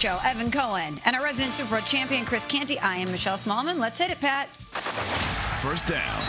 Show, Evan Cohen, and our resident Super Bowl champion, Chris Canty. I am Michelle Smallman. Let's hit it, Pat. First down.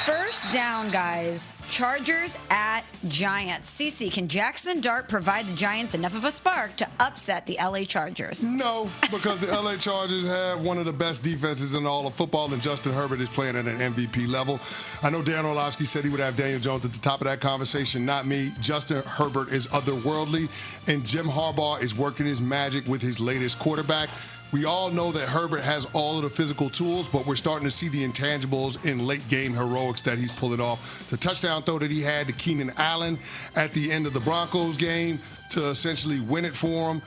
First down, guys. Chargers at Giants. CeCe, can Jackson Dart provide the Giants enough of a spark to upset the LA Chargers? No, because the LA Chargers have one of the best defenses in all of football, and Justin Herbert is playing at an MVP level. I know Dan Orlovsky said he would have Daniel Jones at the top of that conversation. Not me. Justin Herbert is otherworldly, and Jim Harbaugh is working his magic with his latest quarterback. We all know that Herbert has all of the physical tools, but we're starting to see the intangibles in late-game heroics that he's pulling off. The touchdown throw that he had to Keenan Allen at the end of the Broncos game to essentially win it for him.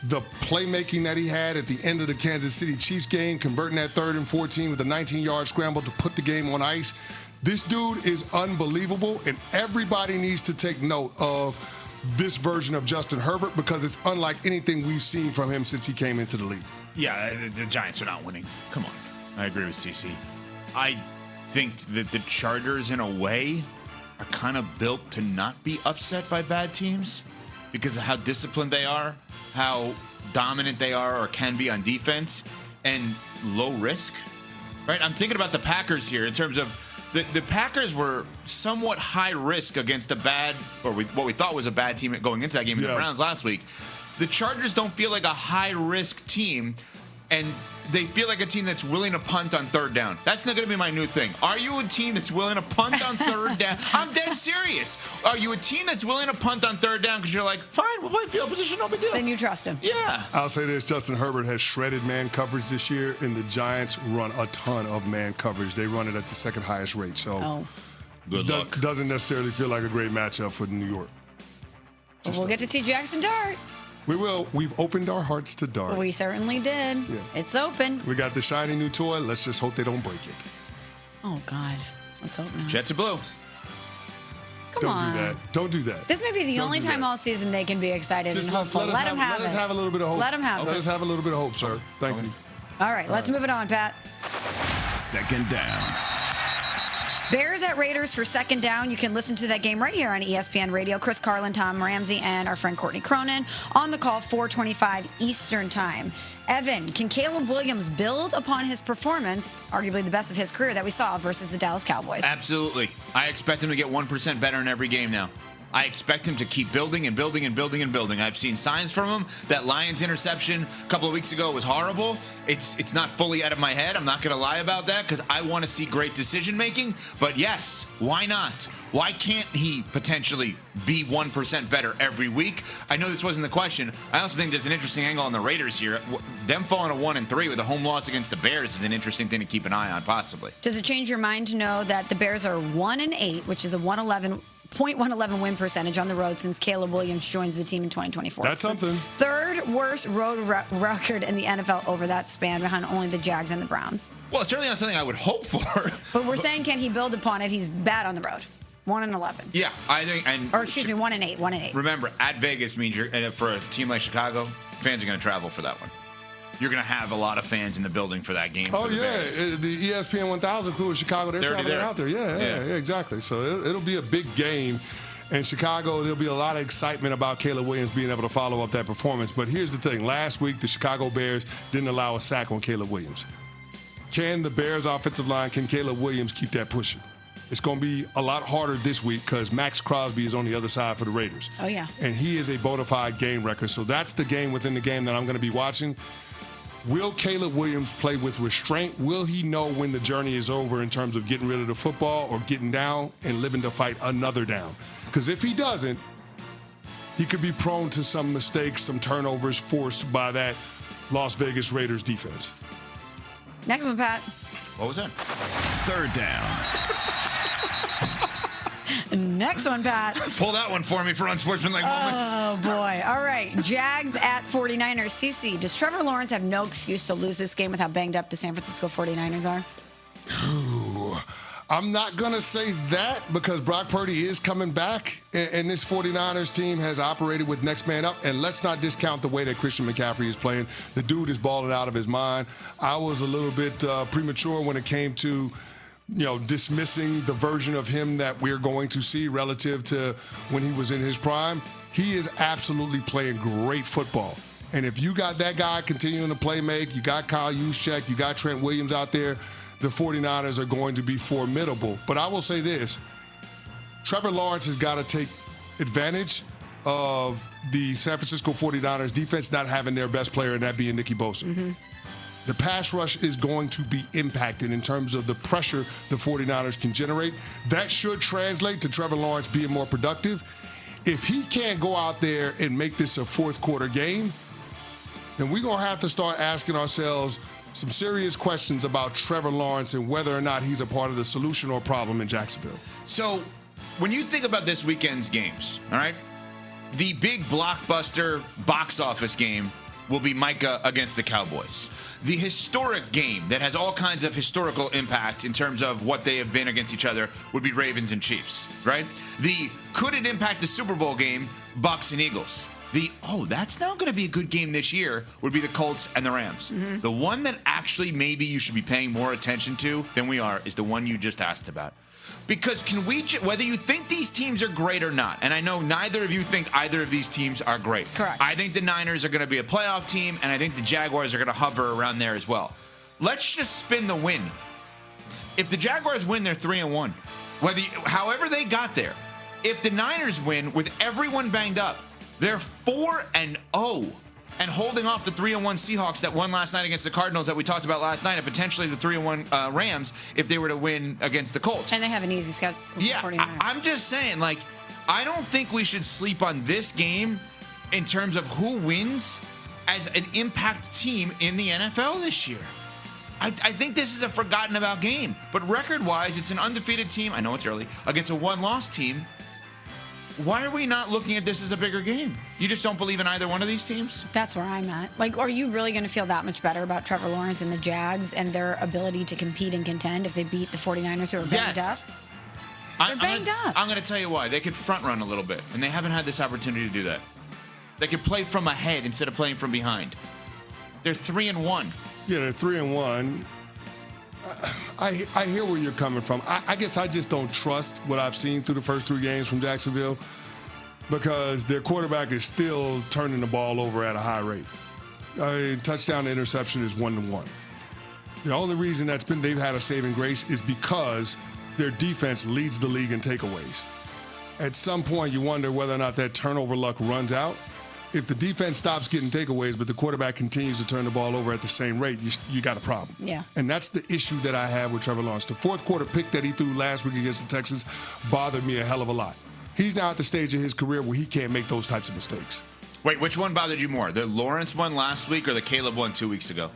The playmaking that he had at the end of the Kansas City Chiefs game, converting that 3rd and 14 with a 19-yard scramble to put the game on ice. This dude is unbelievable, and everybody needs to take note of this version of Justin Herbert because it's unlike anything we've seen from him since he came into the league. Yeah, the Giants are not winning. Come on. I agree with CeCe. I think that the Chargers, in a way, are kind of built to not be upset by bad teams because of how disciplined they are, how dominant they are or can be on defense, and low risk. Right? I'm thinking about the Packers here in terms of the Packers were somewhat high risk against a bad, or what we thought was a bad team going into that game in the Browns last week. The Chargers don't feel like a high-risk team, and they feel like a team that's willing to punt on 3rd down. That's not going to be my new thing. Are you a team that's willing to punt on 3rd down? I'm dead serious. Are you a team that's willing to punt on 3rd down because you're like, fine, we'll play field position, no big deal. Then you trust him. Yeah. I'll say this, Justin Herbert has shredded man coverage this year, and the Giants run a ton of man coverage. They run it at the 2nd highest rate, so Good luck. Doesn't necessarily feel like a great matchup for New York. Well, we'll get to see Jackson Dart. We will. We've opened our hearts to Dart. We certainly did. Yeah. It's open. We got the shiny new toy. Let's just hope they don't break it. Oh, God. Let's hope not. Jets are blue. Come on. Don't do that. Don't do that. This may be the only time all season they can be excited and hopeful. Let them have it. Let us have a little bit of hope. Let them have it. Let us have a little bit of hope, sir. Thank you. All right, let's move it on, Pat. Second down. Bears at Raiders for second down. You can listen to that game right here on ESPN Radio. Chris Carlin, Tom Ramsey, and our friend Courtney Cronin on the call, 4:25 Eastern Time. Evan, can Caleb Williams build upon his performance, arguably the best of his career, that we saw versus the Dallas Cowboys? Absolutely. I expect him to get 1% better in every game now. I expect him to keep building and building and building and building. I've seen signs from him. That Lions interception a couple of weeks ago was horrible. It's not fully out of my head. I'm not going to lie about that because I want to see great decision making. But yes, why not? Why can't he potentially be 1% better every week? I know this wasn't the question. I also think there's an interesting angle on the Raiders here. Them falling to 1-3 with a home loss against the Bears is an interesting thing to keep an eye on, possibly. Does it change your mind to know that the Bears are 1-8, which is a 0.111 win percentage on the road since Caleb Williams joins the team in 2024. That's something. Third worst road record in the NFL over that span, behind only the Jags and the Browns. Well, it's certainly not something I would hope for. But we're saying, can he build upon it? He's bad on the road. 1-11. Yeah, I think. 1-8. 1-8. Remember, at Vegas means for a team like Chicago, fans are going to travel for that one. You're going to have a lot of fans in the building for that game. Oh, yeah. Bears. The ESPN 1000 crew in Chicago, they're traveling out there. Yeah, exactly. So it'll be a big game. In Chicago, there'll be a lot of excitement about Caleb Williams being able to follow up that performance. But here's the thing. Last week, the Chicago Bears didn't allow a sack on Caleb Williams. Can the Bears' offensive line, can Caleb Williams keep that pushing? It's going to be a lot harder this week because Max Crosby is on the other side for the Raiders. Oh, yeah. And he is a bona fide game wrecker. So that's the game within the game that I'm going to be watching. Will Caleb Williams play with restraint? Will he know when the journey is over in terms of getting rid of the football or getting down and living to fight another down? Because if he doesn't, he could be prone to some mistakes, some turnovers forced by that Las Vegas Raiders defense. Next one, Pat. What was that? Third down. Next one, Pat. Pull that one for me for unsportsmanlike moments. Oh, boy. All right. Jags at 49ers. CeCe, does Trevor Lawrence have no excuse to lose this game with how banged up the San Francisco 49ers are? I'm not going to say that because Brock Purdy is coming back, and this 49ers team has operated with next man up. And let's not discount the way that Christian McCaffrey is playing. The dude is balling out of his mind. I was a little bit premature when it came to dismissing the version of him that we're going to see relative to when he was in his prime. He is absolutely playing great football. And if you got that guy continuing to play make, you got Kyle Juszczyk, you got Trent Williams out there, the 49ers are going to be formidable. But I will say this, Trevor Lawrence has got to take advantage of the San Francisco 49ers defense not having their best player, and that being Nicky Bosa. Mm-hmm. The pass rush is going to be impacted in terms of the pressure the 49ers can generate. That should translate to Trevor Lawrence being more productive. If he can't go out there and make this a fourth quarter game, then we're going to have to start asking ourselves some serious questions about Trevor Lawrence and whether or not he's a part of the solution or problem in Jacksonville. So when you think about this weekend's games, all right, the big blockbuster box office game will be Micah against the Cowboys. The historic game that has all kinds of historical impact in terms of what they have been against each other would be Ravens and Chiefs, right? The could it impact the Super Bowl game, Bucks and Eagles. The, that's now going to be a good game this year would be the Colts and the Rams. Mm-hmm. The one that actually maybe you should be paying more attention to than we are is the one you just asked about. Because whether you think these teams are great or not, and I know neither of you think either of these teams are great. Correct. I think the Niners are going to be a playoff team, and I think the Jaguars are going to hover around there as well. Let's just spin the win. If the Jaguars win, they're 3-1. However they got there. If the Niners win with everyone banged up, they're 4-0. And holding off the 3-1 Seahawks that won last night against the Cardinals that we talked about last night, and potentially the 3-1 Rams if they were to win against the Colts. And they have an easy schedule. Yeah, I'm just saying, I don't think we should sleep on this game in terms of who wins as an impact team in the NFL this year. I think this is a forgotten about game. But record-wise, it's an undefeated team, I know it's early, against a one-loss team. Why are we not looking at this as a bigger game? You just don't believe in either one of these teams? That's where I'm at. Are you really going to feel that much better about Trevor Lawrence and the Jags and their ability to compete and contend if they beat the 49ers who are banged up? They're banged up. I'm going to tell you why. They could front run a little bit, and they haven't had this opportunity to do that. They could play from ahead instead of playing from behind. They're 3-1. Yeah, they're 3-1. I hear where you're coming from. I guess I just don't trust what I've seen through the first 3 games from Jacksonville because their quarterback is still turning the ball over at a high rate. Touchdown to interception is 1-1. The only reason they've had a saving grace is because their defense leads the league in takeaways. At some point, you wonder whether or not that turnover luck runs out. If the defense stops getting takeaways, but the quarterback continues to turn the ball over at the same rate, you got a problem. Yeah. And that's the issue that I have with Trevor Lawrence. The fourth quarter pick that he threw last week against the Texans bothered me a hell of a lot. He's now at the stage of his career where he can't make those types of mistakes. Wait, which one bothered you more? The Lawrence one last week or the Caleb one 2 weeks ago?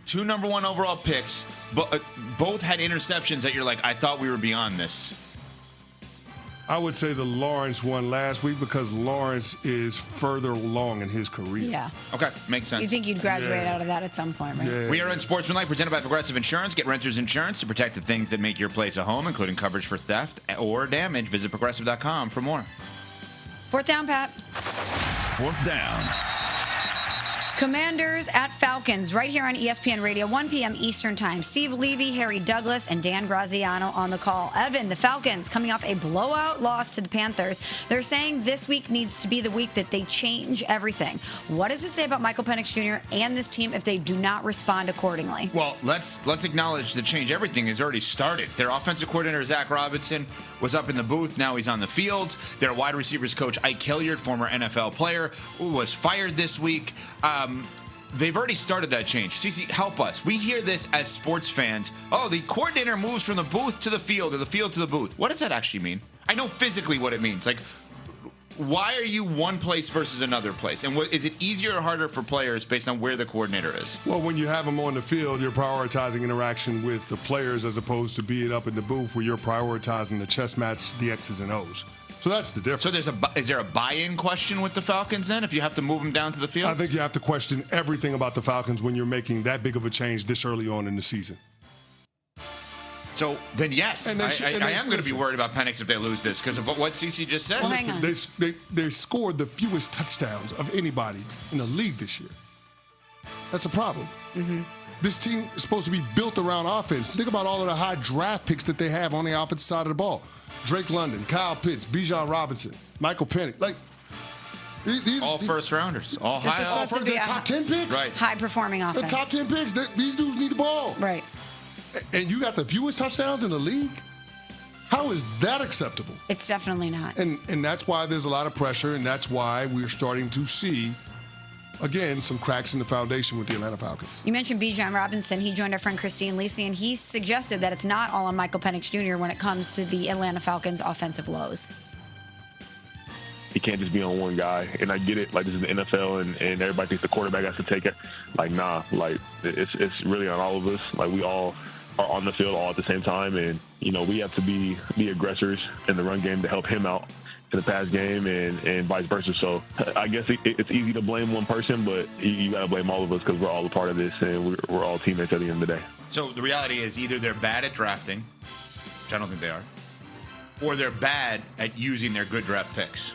2 number 1 overall picks, but both had interceptions that you're like, I thought we were beyond this. I would say the Lawrence one last week because Lawrence is further along in his career. Yeah. Okay, makes sense. You think you'd graduate out of that at some point, right? Yeah. We are Unsportsmanlike, presented by Progressive Insurance. Get renter's insurance to protect the things that make your place a home, including coverage for theft or damage. Visit Progressive.com for more. 4th down, Pat. 4th down. Commanders at Falcons, right here on ESPN Radio, 1 p.m. Eastern Time. Steve Levy, Harry Douglas, and Dan Graziano on the call. Evan, the Falcons coming off a blowout loss to the Panthers. They're saying this week needs to be the week that they change everything. What does it say about Michael Penix Jr. and this team if they do not respond accordingly? Well, let's acknowledge the change everything has already started. Their offensive coordinator, Zach Robinson, was up in the booth. Now he's on the field. Their wide receivers coach, Ike Hilliard, former NFL player, was fired this week. They've already started that change. Cece, help us. We hear this as sports fans. Oh, the coordinator moves from the booth to the field or the field to the booth. What does that actually mean? I know physically what it means. Why are you one place versus another place? And is it easier or harder for players based on where the coordinator is? Well, when you have them on the field, you're prioritizing interaction with the players as opposed to being up in the booth where you're prioritizing the chess match, the X's and O's. So that's the difference. So is there a buy-in question with the Falcons then if you have to move them down to the field? I think you have to question everything about the Falcons when you're making that big of a change this early on in the season. So then, yes, I am going to be worried about Penix if they lose this because of what CeCe just said. Well, hang on. They scored the fewest touchdowns of anybody in the league this year. That's a problem. Mm-hmm. This team is supposed to be built around offense. Think about all of the high draft picks that they have on the offensive side of the ball. Drake London, Kyle Pitts, Bijan Robinson, Michael Penix. These all first rounders, all This high. is supposed to be they're a top 10 picks. Right. high-performing The offense. top 10 picks. These dudes need the ball. Right. And you got the fewest touchdowns in the league? How is that acceptable? It's definitely not. And that's why there's a lot of pressure, and that's why we're starting to see, again, some cracks in the foundation with the Atlanta Falcons. You mentioned Bijan Robinson. He joined our friend Christine Lisi, and he suggested that it's not all on Michael Penix Jr. when it comes to the Atlanta Falcons' offensive woes. He can't just be on one guy. And I get it, like, this is the NFL, and everybody thinks the quarterback has to take it. Like, nah, like, it's really on all of us. Like, we all are on the field all at the same time, and, you know, we have to be the aggressors in the run game to help him out in the pass game and vice versa. So I guess it's easy to blame one person, but you got to blame all of us because we're all a part of this, and we're all teammates at the end of the day. So the reality is either they're bad at drafting, which I don't think they are, or they're bad at using their good draft picks.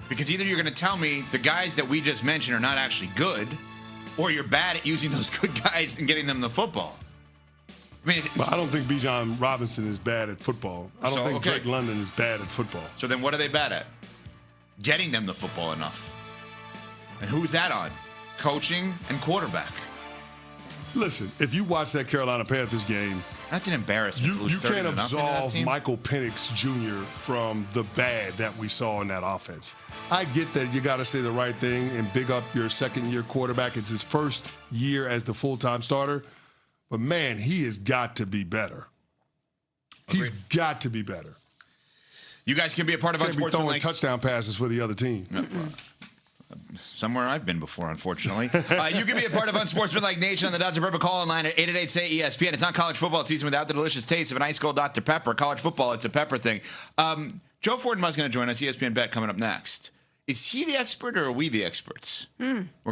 Because either you're going to tell me the guys that we just mentioned are not actually good, or you're bad at using those good guys and getting them the football. I mean, But I don't think Bijan Robinson is bad at football. I don't think Drake London is bad at football. So then what are they bad at? Getting them the football enough. And who's that on? Coaching and quarterback. Listen, if you watch that Carolina Panthers game, That's an embarrassment. you can't absolve absolve Michael Penix Jr. from the bad that we saw in that offense. I get that you got to say the right thing and big up your second-year quarterback. It's his first year as the full-time starter. But, man, he has got to be better. He's got to be better. You guys can be a part of Can't be throwing Unsportsmanlike. touchdown passes for the other team. Somewhere I've been before, unfortunately. You can be a part of Unsportsmanlike Nation on the Dr. Pepper call line at 888-SAY-ESPN. It's not college football season without the delicious taste of an ice cold Dr. Pepper. College football, it's a pepper thing. Joe Fortenbaugh is going to join us, ESPN Bet, coming up next. Is he the expert or are we the experts? We're going to